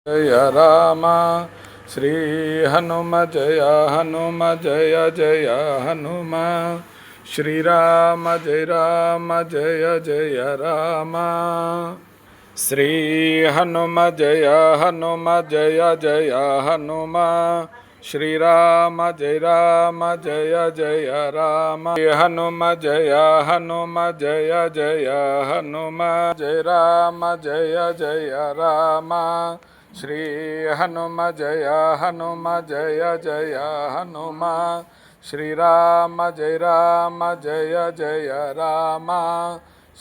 जय राम। श्री हनुम जय हनुम जय जय हनुम। श्री राम जय जय राम। श्री हनुम जय जय जय हनुम। श्री राम जय जय राम। हनुम जय जय जय हनुम। जय राम जय जय राम। श्री हनुम जय जय जय हनुम। श्री राम जय जय राम।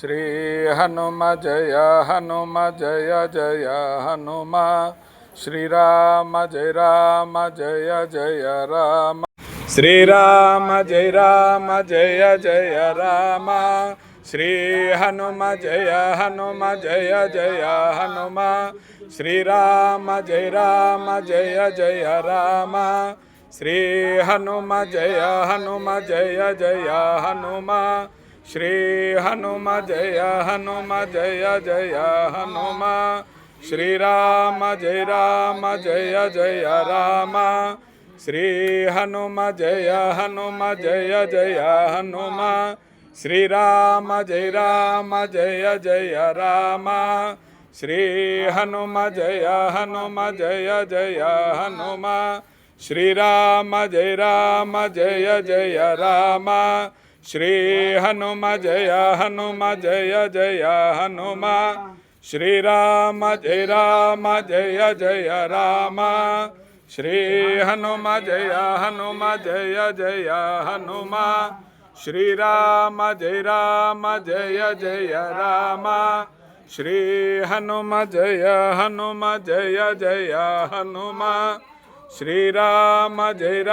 श्री हनुम जय जय हनुम। श्री राम जय जय राम। श्री राम जय जय राम। श्री हनुम जय जय हनुम। श्री राम जय जय राम। श्री हनुम जय जय हनुम। श्री हनुम जय जय हनुम। श्री राम जय जय राम। श्री हनुम जय जय हनुम। श्री राम जय जय राम। श्री हनुम जय जय हनुम। श्री राम जय जय राम। श्री हनुम जय जय हनुम। श्री राम जय जय राम। श्री हनुम जय जय हनुम। श्री राम जय जय राम। श्री हनुम जय जय हनुम। श्री राम जय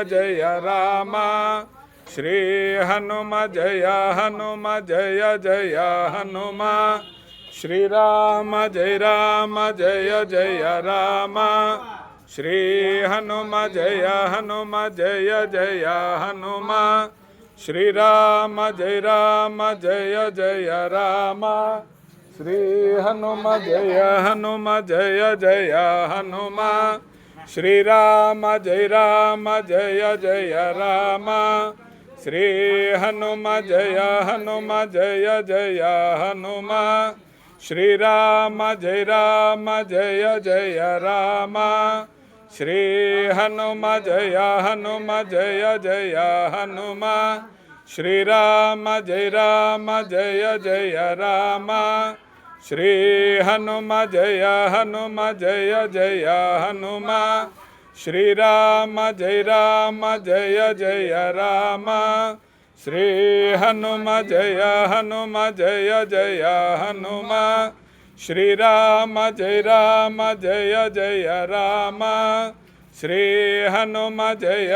जय राम। श्री हनुम जय जय हनुम। श्री राम जय जय राम। श्री हनुम जय जय हनुम। श्री राम जय जय राम। श्री हनुम जय जय हनुम। श्री राम जय जय राम। श्री हनुम जय जय हनुम। श्री राम जय जय राम। श्री हनुम जय जय हनुम। श्री राम जय जय राम। श्री हनुम जय जय हनुम। श्री राम जय जय राम। श्री हनुम जय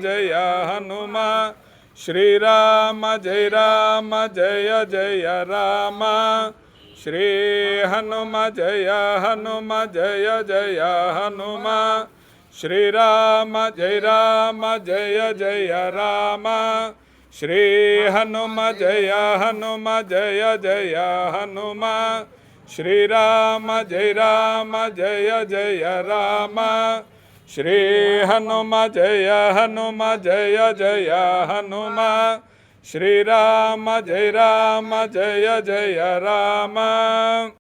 जय हनुम। श्री राम जय जय राम। श्री हनुम जय जय हनुम। श्री राम जय जय राम। श्री हनुम जय जय हनुम। श्री राम जय जय राम। श्री हनुम जय जय हनुम। श्री राम जय जय राम। श्री हनुम जय जय हनुम। श्री राम जय जय राम।